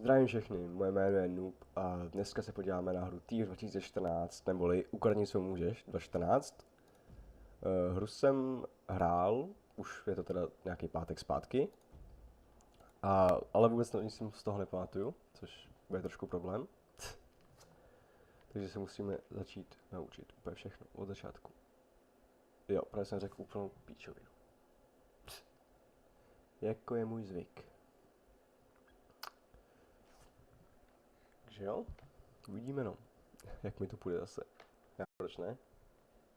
Zdravím všechny, moje jméno je Noob a dneska se podíváme na hru Tier 2014, neboli Ukradni co můžeš 2014. Hru jsem hrál, už je to teda nějaký pátek zpátky, ale vůbec nic z toho nepamatuju, což bude trošku problém. Takže se musíme začít naučit úplně všechno od začátku. Jo, právě jsem řekl úplnou píčovinu. Jako je můj zvyk. Takže jo, uvidíme no, jak mi to půjde zase. Proč ne?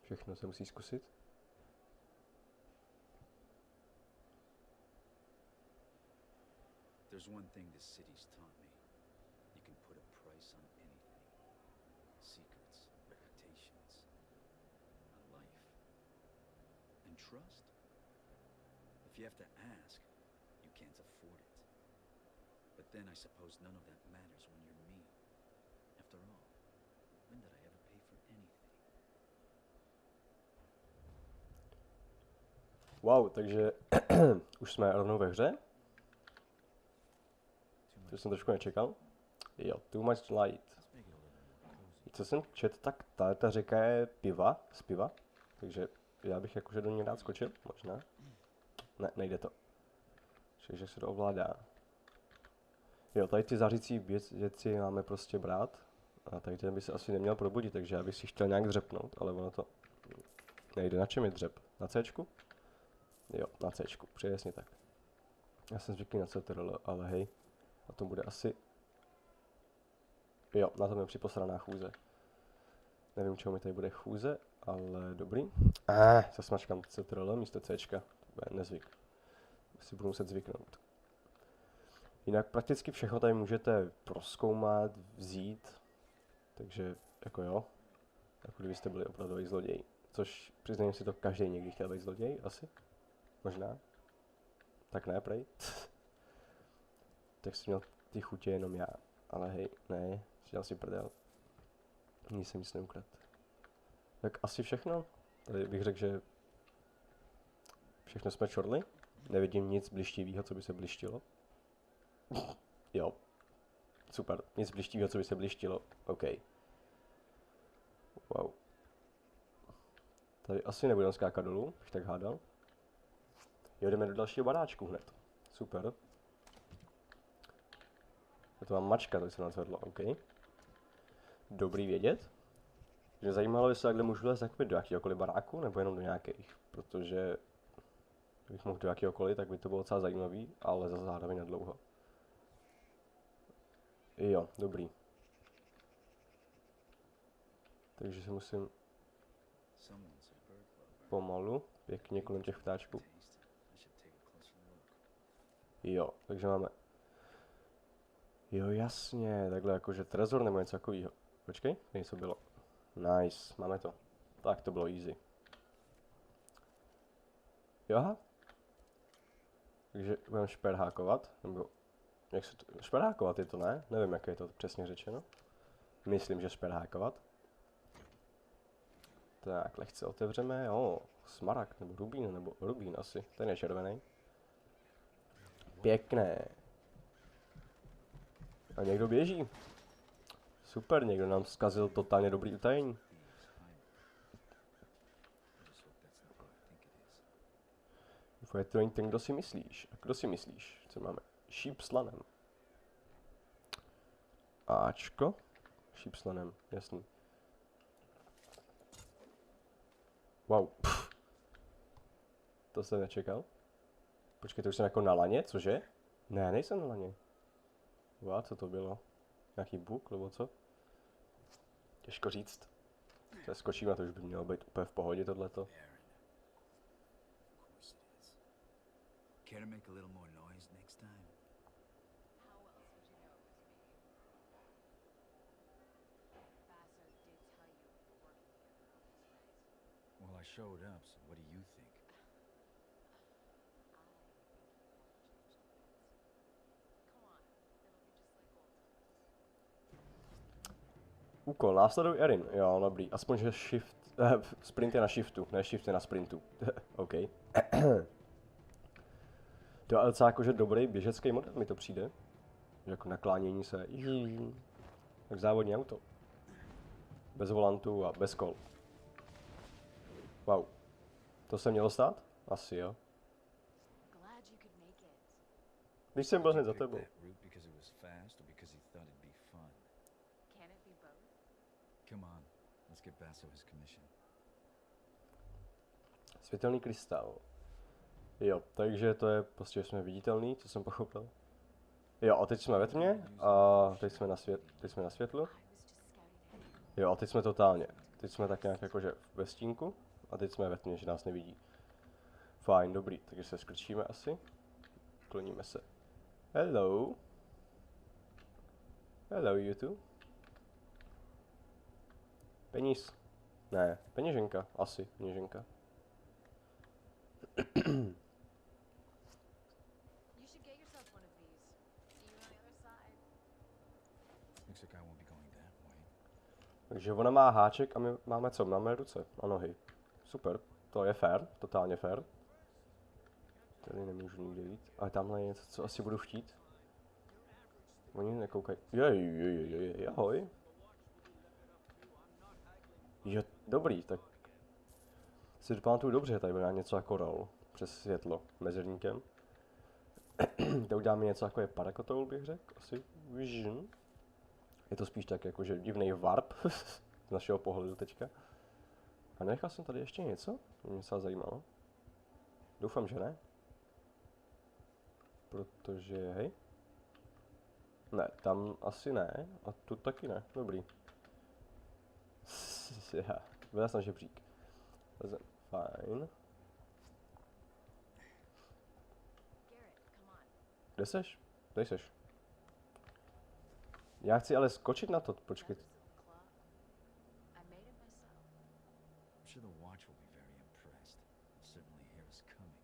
Všechno se musí zkusit. There's one thing this city's taught me. You can put a price on anything. Secrets, reputations, a life. And trust? If you have to ask, you can't afford it. But then I suppose none of that matters when you're me. After all, when did I ever pay for anything? Wow, takže už jsme rovnou ve hře. To jsem trošku nečekal. Jo, too much light. Co jsem četl, tak ta řeka je piva, z piva. Takže já bych jakože do ní rád skočil, možná. Ne, nejde to. Takže se to ovládá. Jo, tady ty zářící věci máme prostě brát. A tady ten by se asi neměl probudit, takže já bych si chtěl nějak dřepnout, ale ono to nejde. Na čem je dřep? Na Cčku? Jo, na Cčku, přesně tak. Já jsem zvyklý na CTRL, ale hej. A to bude asi... Jo, na tom je připosraná chůze. Nevím, čemu mi tady bude chůze, ale dobrý. Zasmačkám CTRL místo Cčka. To bude nezvyk. Si budu muset zvyknout. Jinak prakticky všechno tady můžete prozkoumat, vzít. Takže, jako jo. Jako kdybyste byli opravdový zloděj. Což, přiznám si to, každý někdy chtěl být zloděj, asi. Možná. Tak ne, prej. Tak jsem měl ty chutě jenom já. Ale hej, ne, dělal si prdel. Nic jsem nic neukradl. Tak asi všechno. Tady bych řekl, že všechno jsme čorli. Nevidím nic blištivého, co by se blištilo. Jo. Super, nic blištivého, co by se blištilo. OK. Wow. Tady asi nebudeme skákat dolů, bych tak hádal. Jo, jdeme do dalšího baráčku hned. Super. Já to mám mačka, to se nadzvedlo, OK. Dobrý vědět. Mě zajímalo, jestli takhle můžu lézt do jakýhokoliv baráku, nebo jenom do nějakých. Protože kdybych mohl do jakýhokoliv, tak by to bylo docela zajímavý, ale za zároveň na dlouho. Jo, dobrý. Takže se musím pomalu, pěkně kolem těch ptáčků. Jo, takže máme... Jo, jasně, takhle jakože trezor nebo něco takového. Počkej, něco bylo. Nice, máme to. Tak, to bylo easy. Jo, takže budeme šperhákovat, nebo... Jak se to... Šperhákovat je to, ne? Nevím, jak je to přesně řečeno. Myslím, že šperhákovat. Tak, lehce otevřeme, jo, smaragd, nebo rubín asi, ten je červený. Pěkné. A někdo běží. Super, někdo nám zkazil totálně dobrý utajení. Je to není ten, kdo si myslíš. A kdo si myslíš? Co máme? Šíp s lanem. Ačko. Šíp s lanem, jasný. Wow. Pff. To jsem nečekal. Počkej, to už jsem jako na laně, cože? Ne, nejsem na laně. Wow, co to bylo? Nějaký bug, nebo co? Těžko říct. Se skočím a to už by mělo být úplně v pohodě tohleto. Care to make a little more noise next time? How else would you know it was me? Vassar did tell you we were working together on this, right? Well, I showed up, so what do you think? Úkol, následuj Erin. Jo, dobrý. Aspoň, že shift... sprint je na shiftu, ne shift je na sprintu. OK. To je docela jakože dobrý běžecký model mi to přijde. jako naklánění se. Tak závodní auto. Bez volantu a bez kol. Wow. To se mělo stát? Asi jo. Glad you could make it. Když jsem byl Did hned you za pick tebou. that route because it was fast or because you thought it'd be fun? Can it be both? Come on, let's get Basso his commission. Světelný krystal. Jo, takže to je prostě, že jsme viditelný, co jsem pochopil. Jo, a teď jsme ve tmě a teď jsme na světlu. I was just scouting ahead. Jo, a teď jsme totálně. Teď jsme tak nějak jakože ve stínku a teď jsme ve tmě, že nás nevidí. Fajn, dobrý, takže se skrčíme asi. Kloníme se. Hello. Hello, YouTube. Peníz. Ne, peněženka, asi, peněženka. You should get yourself one of these. See you on the other side. Looks like I won't be going that way. Takže ona má háček a my máme co? Máme ruce a nohy. Super, to je fair, totálně fair. Tady nemůžu nikde jít, ale tamhle je něco, co asi budu chtít. Oni nekoukají. Jej, ahoj. Jo, dobrý, tak si pamatuju dobře, tady bude něco jako roll přes světlo mezerníkem. To uděláme něco jako je parakotoul, bych řekl, asi vision. Je to spíš tak jakože divnej warp z našeho pohledu teďka. A nechal jsem tady ještě něco? To mě se zajímalo. Doufám, že ne. Protože, hej. Ne, tam asi ne. A tu taky ne. Dobrý. Byl jsem žebřík. Fajn. Garrett, come on. Kde seš? Tady seš. Já chci ale skočit na to, počkej. Members of the club. I made it myself. I'm sure the watch will be very impressed. They'll certainly hear us coming.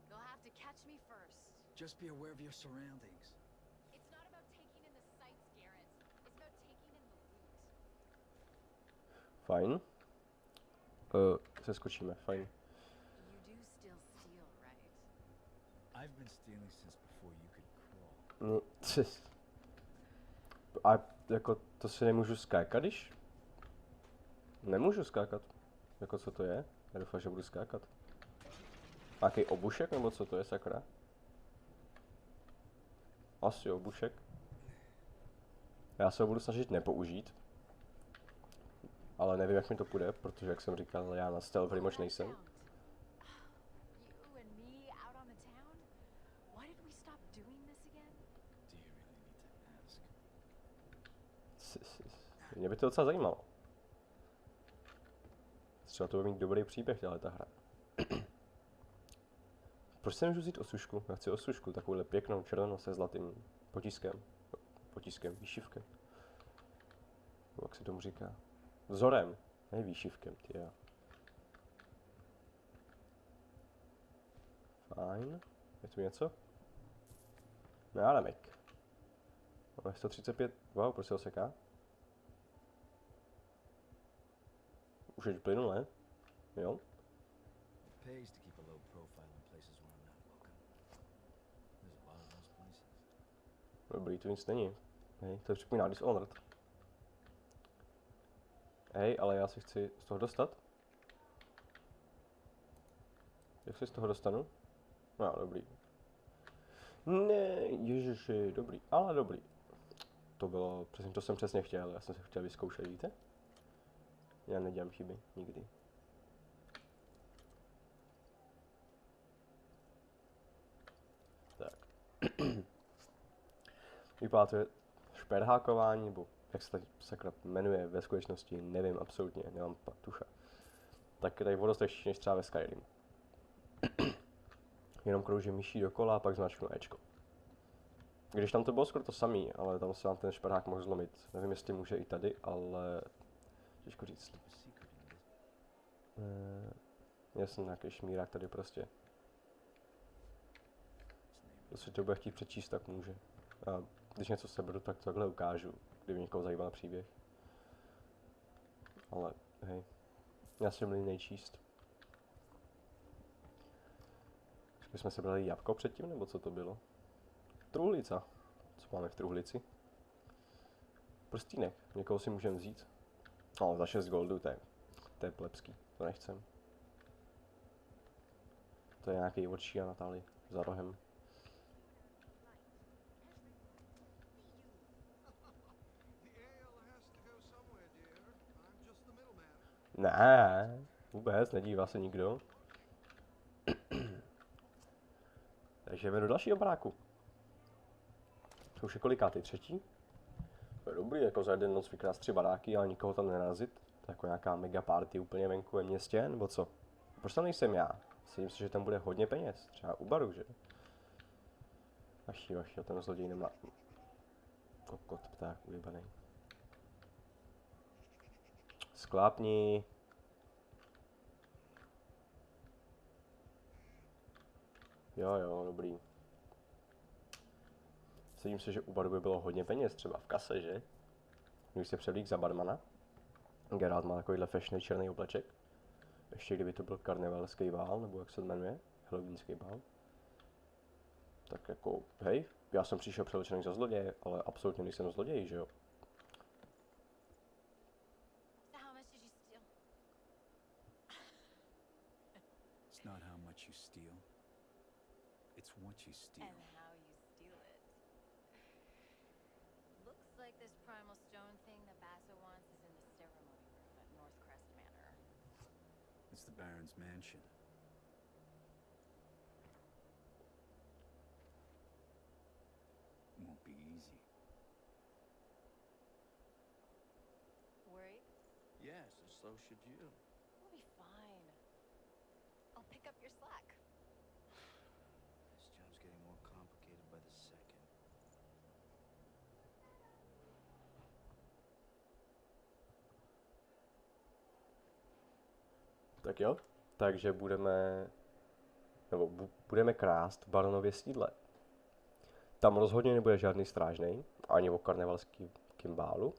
You'll have to catch me first. Just be aware of your surroundings. It's not about taking in the sights, Garrett. It's about taking in the loot. Fajn. Se skočíme, fajn. You do still steal, right? I've been stealing since before you could crawl. A jako to si nemůžu skákat, když? Nemůžu skákat. Jako co to je? Já doufám, že budu skákat. Nějaký obušek nebo co to je, sakra? Asi obušek. Já se ho budu snažit nepoužít. Ale nevím, jak mi to půjde, protože jak jsem říkal, já na stealth moc nejsem. You and me out on the town? Why did we stop doing this again? Do you really need to ask? Mě by to docela zajímalo. Třeba to bude mít dobrý příběh, ta hra. Proč se nemůžu vzít osušku? Já chci osušku, takovouhle pěknou červenou se zlatým potiskem, výšivkem. Jak se tomu říká? Vzorem, ne výšivkem, tyjo. Fajn. Je tu něco? Nálemek. Máme 135, wow, proč se oseká? Už je plynulé? Jo? It pays to keep a low profile in places where I'm not welcome. There's a lot of those places. Dobrý, tu nic není. Hej, to je připomíná Dishonored. Hej, ale já si chci z toho dostat. Jak se z toho dostanu? No, dobrý. Ne, ježiši, dobrý, ale dobrý. To bylo, přesně to jsem přesně chtěl, já jsem se chtěl vyzkoušet, víte? Já nedělám chyby, nikdy. Tak. Vypadá to šperhákování, nebo jak se to sakra jmenuje ve skutečnosti, nevím absolutně, nemám tucha. Tak je tady vodostačnější než třeba ve Skyrim. Jenom kroužím myší dokola a pak zmáčknu Ečko. Když tam to bylo skoro to samý, ale tam se vám ten šperhák mohl zlomit. Nevím, jestli může i tady, ale těžko říct. Keep a secret in this. Já jsem nějaký šmírák tady prostě. Its name Kdo si to bude chtít přečíst, tak může. A když něco seberu, tak to takhle ukážu, kdyby někoho zajímal příběh. Ale hej, já jsem měl nejčíst. Jsme sebrali jabko předtím, nebo co to bylo? Truhlica. Co máme v truhlici? Prstínek. Někoho si můžeme vzít. No, za 6 goldů, to je plebský. To nechcem. To je nějaký od a Natali za rohem. Ne, vůbec, nedívá se nikdo. Takže jdeme do dalšího baráku. To už je kolikátý, třetí? To je dobrý, jako za jeden noc vykrást 3 baráky a nikoho tam nenarazit. To je jako nějaká mega party úplně venku ve městě, nebo co? Proč tam nejsem já? Myslím si, že tam bude hodně peněz, třeba u baru, že? Vaši, ten zloděj nemá... Kokot, pták, ujebanej. Sklápni. Jo, dobrý. Sedím se, že u baru by bylo hodně peněz, třeba v kase, že? Když se převlík za barmana. Geralt má takovýhle fešný černý obleček. Ještě kdyby to byl karnevalský bál, nebo jak se to jmenuje, halloweenský bál. Tak jako, hej, já jsem přišel převlečený za zloděje, ale absolutně nejsem zloděj, že jo? So how much did you steal? It's not how much you steal. It's what you steal. And how you steal it. Looks like this primal stone thing that Basso wants is in the ceremony room at Northcrest Manor. It's the Baron's mansion. Won't be easy. Worried? Yes, and so should you. We'll be fine. I'll pick up your slack. This job's getting more complicated by the second. Tak jo, takže budeme krást v baronově sídle. Tam rozhodně nebude žádný strážnej, ani o karnevalským bálu.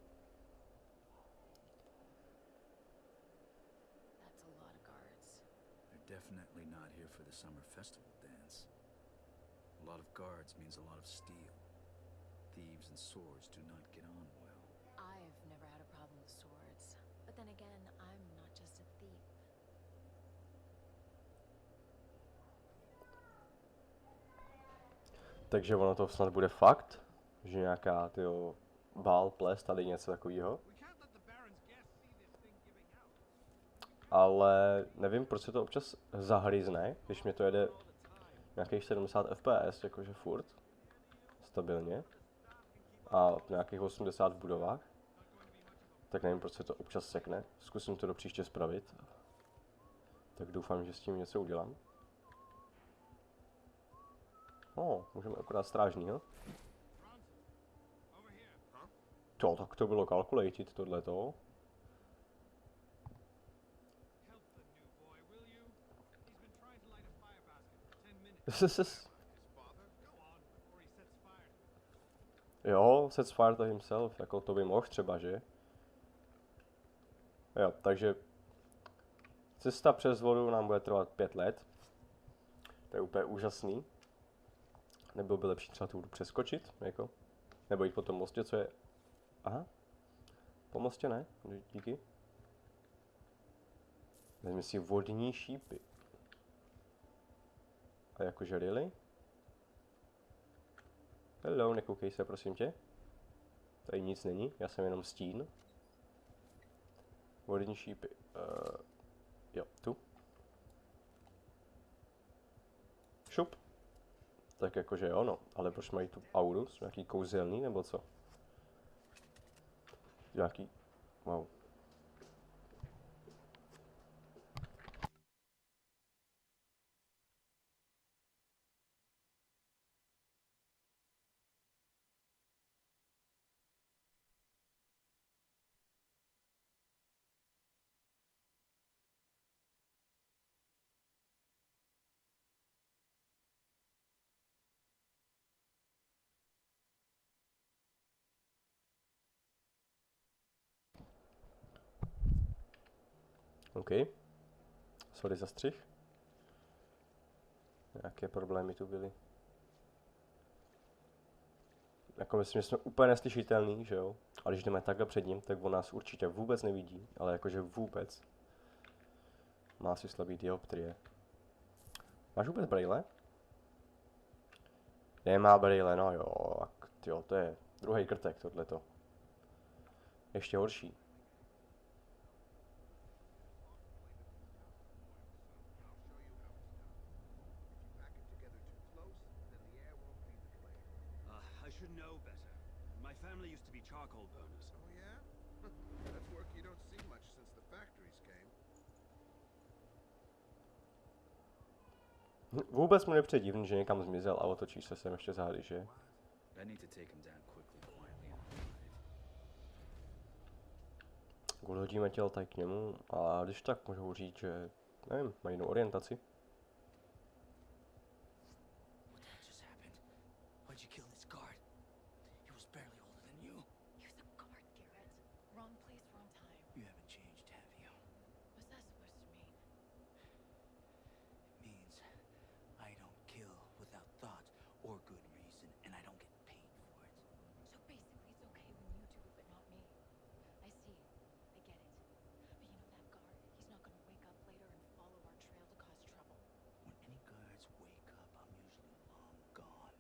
That's a lot of guards. They're definitely not here for the summer festival dance. A lot of guards means a lot of steel. Thieves and swords do not get on well. I've never had a problem with swords. But then again, I'm not just a thief. Takže ono to snad bude fakt, že nějaká bál, ples, tady něco takového. Ale nevím, proč se to občas zahryzne, když mě to jede nějakých 70 fps, jakože furt, stabilně, a nějakých 80 v budovách, tak nevím, proč se to občas sekne. Zkusím to do příště spravit, tak doufám, že s tím něco udělám. Můžeme akorát strážnýho. Tak to bylo calculated, tohleto. Jo, sets fire to himself, jako to by mohl třeba, že? Jo, takže cesta přes vodu nám bude trvat 5 let. To je úplně úžasný. Nebylo by lepší třeba tu vodu přeskočit, jako? Nebo jít po tom mostě, co je... Aha. Po mostě ne, díky. Vezmi si vodní šípy. A jakože really? Hello, nekoukej se, prosím tě. Tady nic není, já jsem jenom stín. Vodní šípy. Jo, tu. Šup. Tak jakože jo, no. Ale proč mají tu auru? Jsou nějaký kouzelný, nebo co? Nějaký... Wow. OK. Sorry za střih. Jaké problémy tu byly? jako myslím, že jsme úplně neslyšitelný, že jo? A když jdeme takhle před ním, tak on nás určitě vůbec nevidí, ale jakože vůbec. Má si slabý dioptrie. Máš vůbec brejle? Nemá brejle, no jo, tak tyjo, to je druhý krtek tohleto. Ještě horší. I should know better. My family used to be charcoal burners. Oh yeah? That's work you don't see much since the factories came. Vůbec mu nepřijde divný, že někam zmizel a otočí se sem ještě zády, že? I need to take him down quickly, quietly, and alive. Hodíme tělo tady k němu a když tak můžu říct, že nevím, mají jinou orientaci. What the hell just happened? Why'd you kill this guard? He was barely older than you. He was a guard, Garrett. Wrong place, wrong time. You haven't changed, have you? What's that supposed to mean? It means I don't kill without thought or good reason, and I don't get paid for it. So basically, it's okay when you do it, but not me. I see. I get it. But you know that guard? He's not gonna wake up later and follow our trail to cause trouble. When any guards wake up, I'm usually long gone.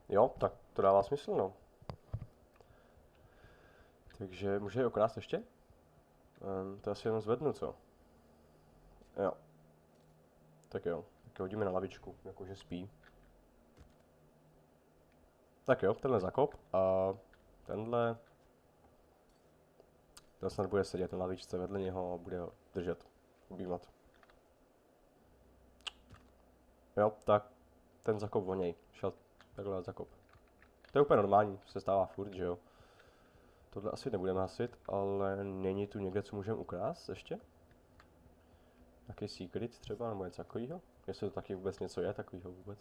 Jo, tak to dává smysl, no. Takže může je okrást ještě? To asi jenom zvednu, co? Jo. Tak jo, tak hodíme na lavičku, jakože spí. Tak jo, tenhle zakop a tenhle... Ten snad bude sedět na lavičce vedle něho a bude ho držet, objímat. Jo, tak ten zakop voněj, šel takhle zakop. To je úplně normální, se stává furt, že jo. Tohle asi nebudeme hasit, ale není tu někde, co můžeme ukrást ještě? Nějaký secret třeba, nebo něco takového? Jestli to taky vůbec něco je takového vůbec.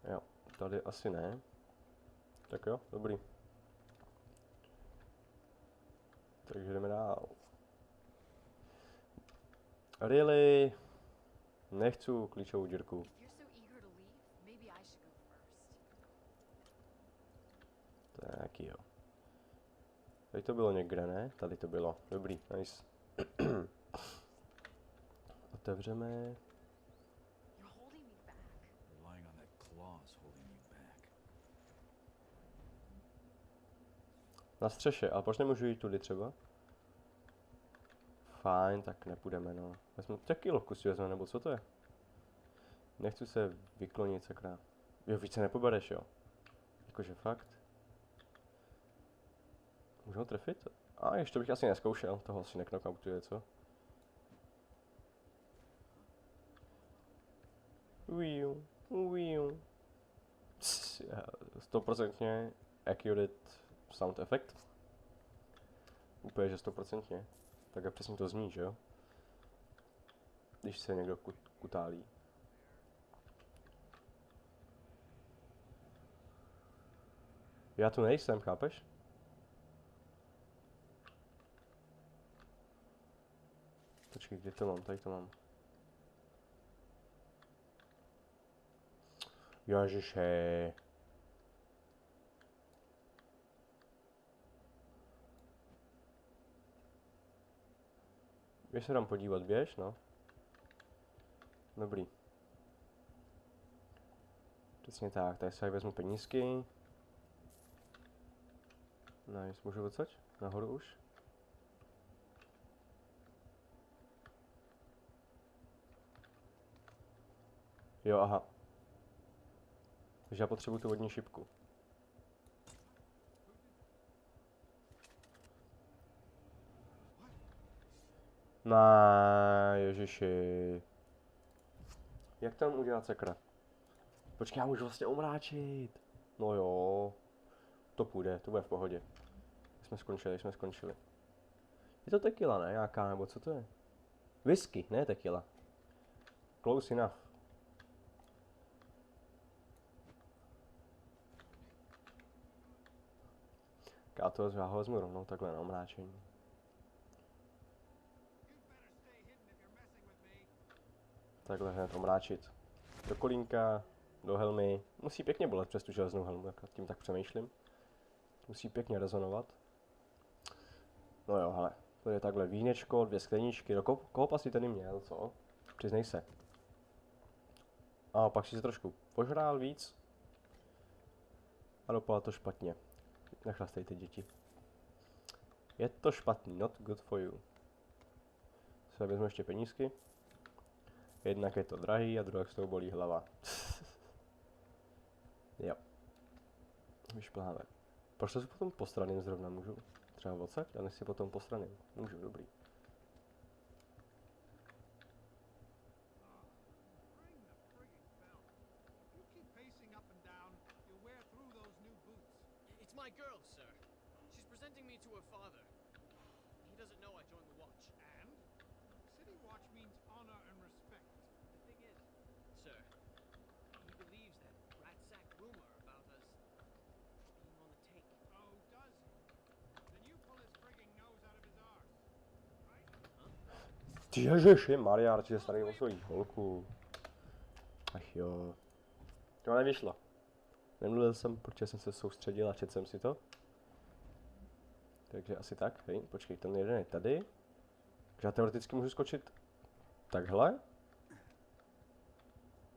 Jo, tady asi ne. Tak jo, dobrý. Takže jdeme dál. Really? Nechci klíčovou dírku. If you're so eager to leave, maybe I should go first. Tak jo. Tady to bylo někde, ne? Tady to bylo. Dobrý, nice. Otevřeme. You're holding me back. Relying on that claw's holding you back. Na střeše, a proč nemůžu jít tudy třeba? Fajn, tak nepůjdeme, no. Vezmu tekilovku si vezmu, nebo co to je? Nechci se vyklonit, sakra. Jo, více nepobereš, jo. Jakože fakt. Můžu ho trefit? A ještě bych asi neskoušel, toho asi neknockoutuje, co? Uiu, uiu. 100% accurate sound effect. Úplně, že 100%. Tak jak přesně to zní, že jo? Když se někdo kutálí. Já tu nejsem, chápeš? Počkej, kde to mám? Tady to mám. Ježiše. Běž se tam podívat, běž, no. Dobrý. Přesně tak, tady se vezmu penízky. Nice, můžu odsaď? Nahoru už? Jo, aha. Takže já potřebuji tu vodní šipku. Ježiši. Jak tam udělat sakra? Počkej, já můžu vlastně omráčit. No jo. To půjde, to bude v pohodě. Jsme skončili. Je to tequila, ne? Nějaká, nebo co to je? Whisky, ne tequila. Close enough. Já ho vezmu rovnou takhle na omráčení. Takhle hned omráčit. do kolínka, do helmy. Musí pěkně bolet přes tu železnou helmu, jak nad tím tak přemýšlím. Musí pěkně rezonovat. No jo, hele, to je takhle vínečko, 2 skleničky, no koup asi tady měl, co? Přiznej se. A pak si se trošku požrál víc. A dopadlo to špatně. Nechlastejte, děti. Je to špatný, not good for you. Se vezmu ještě penízky. Jednak je to drahý a druhá z toho bolí hlava. Jo. Vyšplháme. Proč to si potom po straným zrovna můžu? Třeba odsaď, a než si potom po straným. Můžu, dobrý. Ring the frigging bell. You keep pacing up and down, you'll wear through those new boots. It's my girl, sir. She's presenting me to her father. He doesn't know I joined the watch. And City Watch means honor and respect. The thing is, sir, he believes that rat sack rumor about us being on the take. Oh, does he? Then you pull his frigging nose out of his arse. Right? Ježiši Maria, radši se starý o svoji holku. Ach jo. To nevyšlo. Nemluvil jsem, protože jsem se soustředil a četl jsem si to. Takže asi tak, hej, počkej, ten jeden je tady. Takže já teoreticky můžu skočit takhle.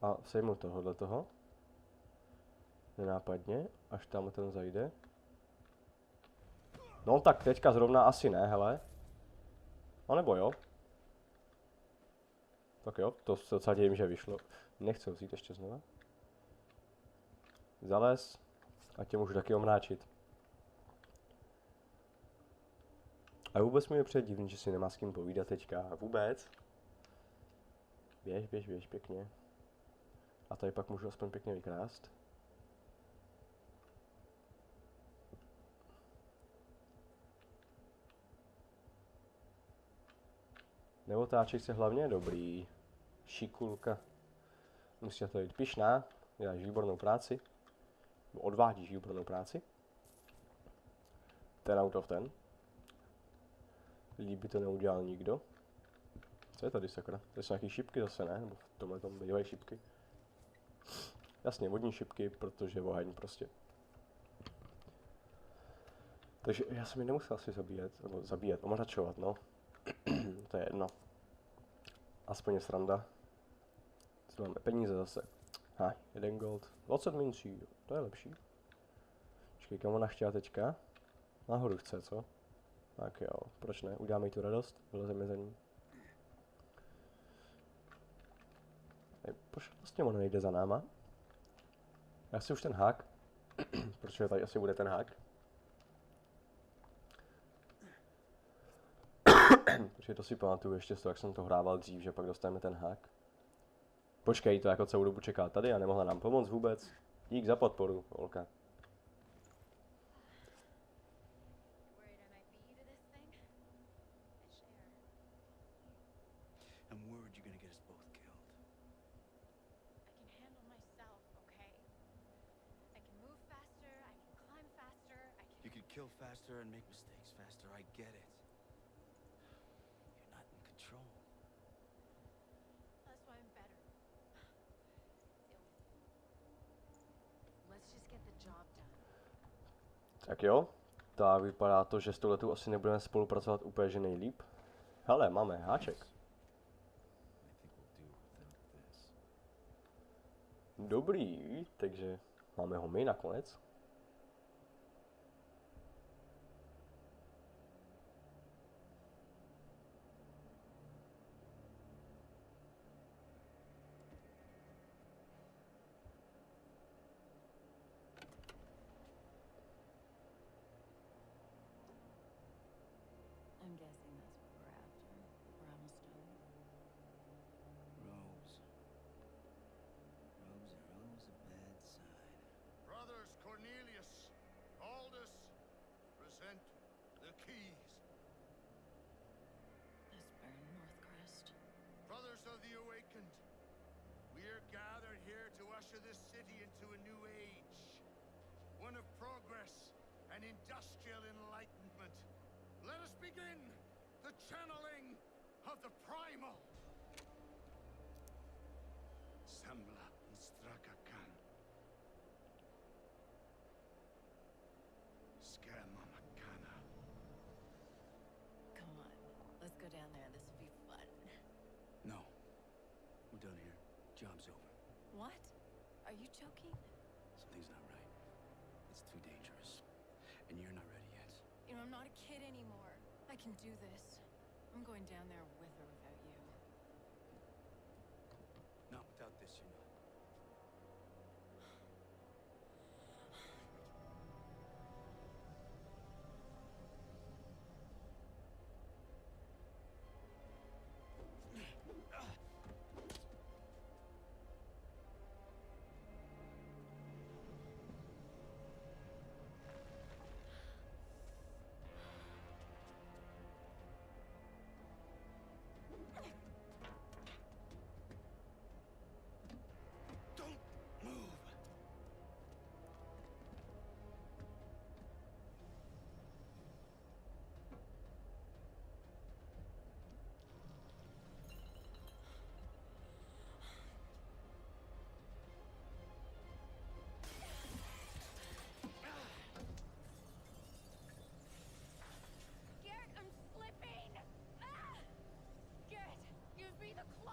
A sejmu tohohle toho. Nenápadně, až tam ten zajde. No tak teďka zrovna asi ne, hele. A nebo jo. Tak jo, to se docela dějím, že vyšlo. Nechci ho vzít ještě znova. Zalez. A tě můžu taky omráčit. A vůbec mi je přijde divný, že si nemá s kým povídat teďka. Vůbec. Běž, běž, běž, pěkně. A tady pak můžu aspoň pěkně vykrást. Neotáčej se hlavně, dobrý. Šikulka. Musí to jít pyšná, děláš výbornou práci. Odvádíš výbornou práci. Ten out of ten. Líbí to neudělal nikdo. Co je tady sakra? To jsou nějaký šipky zase, ne? Nebo v tomhle tom bývají šipky. Jasně, vodní šipky, protože oheň prostě. Takže já jsem je nemusel asi zabíjet, omračovat, no. To je jedno. Aspoň je sranda. Co máme? Peníze zase. 1 gold. 20 mincí, to je lepší. Počkej, kam ona chtěla teďka? Nahoru chce, co? Tak jo, proč ne? Uděláme jí tu radost, vylezeme za ní. Proč vlastně ona nejde za náma? Já si už ten hák, protože tady asi bude ten hák. Protože to si pamatuju ještě z toho, jak jsem to hrával dřív, že pak dostaneme ten hák. Počkej, to jako celou dobu čeká tady a nemohla nám pomoct vůbec. Dík za podporu, holka. I'm worried you're gonna get us both killed. I can handle myself, okay? I can move faster, I can climb faster, You could kill faster and make mistakes faster, I get it. You're not in control. That's why I'm better. Let's just get the job done. Tak jo, tak vypadá to, že s touhletou asi nebudeme spolupracovat úplně že nejlíp. Hele, máme háček. I think we'll do without this. Dobrý, takže máme ho my nakonec. I'm guessing that's what we're after. The Bramstone. Rose. Rose are always a bad sign. Brothers Cornelius, Aldous, present the keys. Esper Northcrest. Brothers of the Awakened, we are gathered here to usher this city into a new age. One of progress and industrial enlightenment. Let us begin the channeling of the primal. Sembla go down there. This will be fun. No. We're done here. Job's over. What? Are you joking? Something's not right. It's too dangerous. And you're not ready yet. You know, I'm not a kid anymore. I can do this. I'm going down there with or without you. Not without this, you know. Don't move. Garrett, I'm slipping! Ah! Garrett, give me the claw!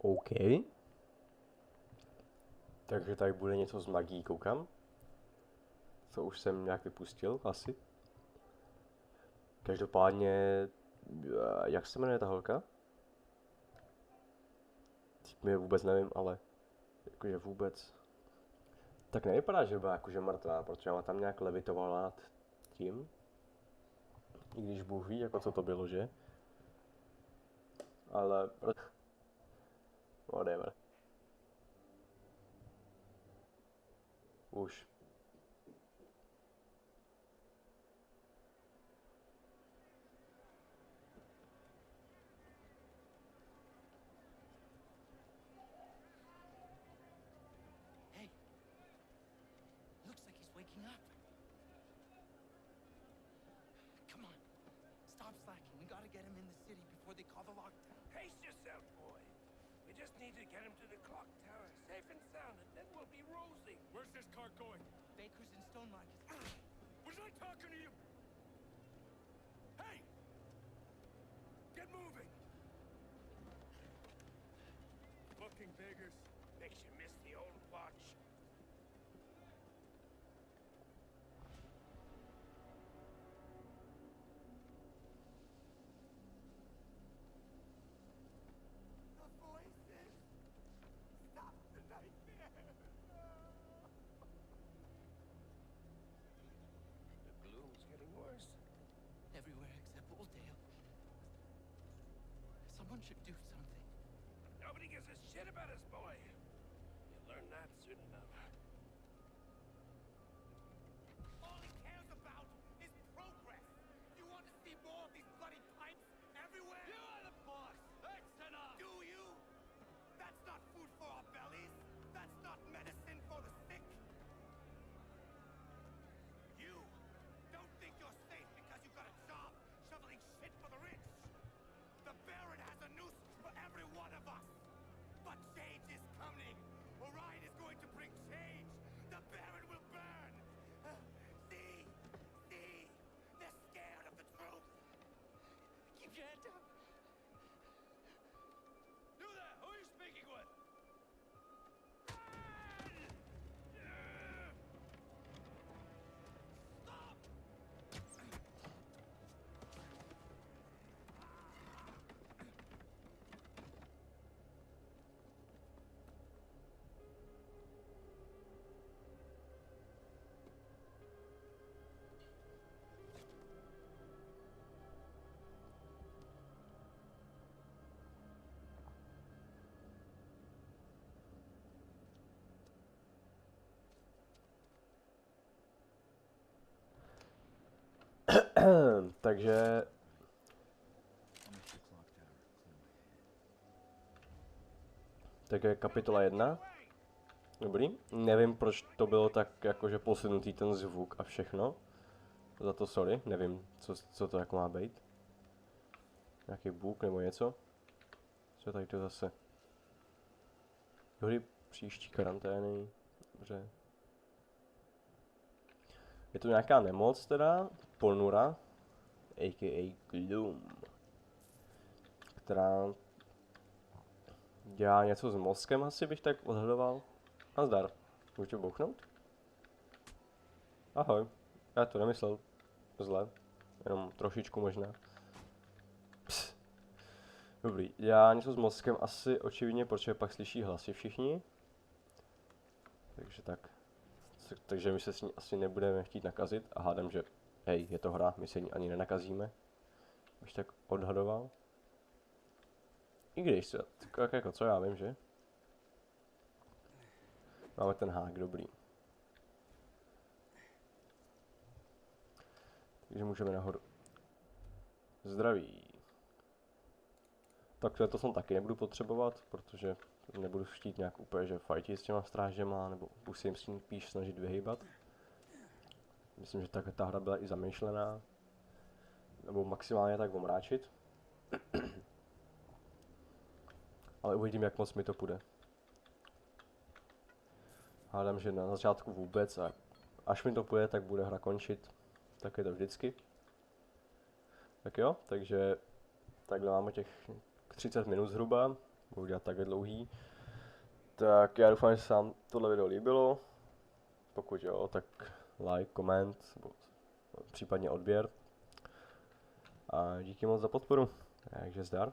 OK. Takže tady bude něco z magií, koukám. To už jsem nějak vypustil, asi. Každopádně, jak se jmenuje ta holka? Teď mi vůbec nevím, ale jakože vůbec. Tak nevypadá, že byla jakože mrtvá, protože ona tam nějak levitovala nad tím. I když Bůh ví, jako co to bylo, že? Ale... Whatever. Už. Hey. Looks like he's waking up. Come on. Stop slacking. We gotta get him in the city before they call the lockdown. Pace yourself, boy. We just need to get him to the clock tower, safe and sound, and then we'll be rosy. Where's this car going? Baker's and Stone Market. Was I talking to you? Hey! Get moving! Fucking beggars. Makes you miss the old watch. The voices! Stop the nightmare! The gloom's getting worse. Everywhere except Oldale. Someone should do something. Nobody gives a shit about us, boy. You'll learn that soon enough. All he cares about is progress. You want to see more of these bloody pipes everywhere? You are the boss. That's enough. Do you? That's not food for our bellies. That's not medicine for the sick. You don't think you're safe because you got a job shoveling shit for the rich. The Baron has a noose for every one of us. But change is coming. Orion is going to bring change. Takže tak je kapitola 1. Dobrý. Nevím, proč to bylo tak jakože posunutý ten zvuk a všechno. Za to sorry, nevím, co to jako má být. Nějaký bůh nebo něco. Co tady to zase? Dohody příští karantény. Dobře. Je tu nějaká nemoc teda, ponura, a.k.a. Gloom, která dělá něco s mozkem, asi bych tak odhadoval. Nazdar, můžu bouchnout? Ahoj, já to nemyslel zle, jenom trošičku možná. Pst. Dobrý, dělá něco s mozkem asi očividně, protože pak slyší hlasy všichni. Takže tak. Takže my se s ní asi nebudeme chtít nakazit a hádám, že hej, je to hra, my se ní ani nenakazíme. Bych tak odhadoval. I když se, tak jako co já vím, že? Máme ten hák, dobrý. Takže můžeme nahoru. Zdraví. Tak to jsem taky nebudu potřebovat, protože nebudu chtít nějak úplně, že fajti s těma strážema, nebo musím s tím spíš snažit vyhýbat. Myslím, že tak ta hra byla i zamýšlená. Nebo maximálně tak omráčit. Ale uvidím, jak moc mi to půjde. Hádám, že na začátku vůbec a až mi to půjde, tak bude hra končit. Tak je to vždycky. Tak jo, takže takhle máme těch 30 minut zhruba. Budu dělat takhle dlouhý. Tak já doufám, že se vám tohle video líbilo. Pokud jo, tak like, koment, případně odběr. A díky moc za podporu. Takže zdar.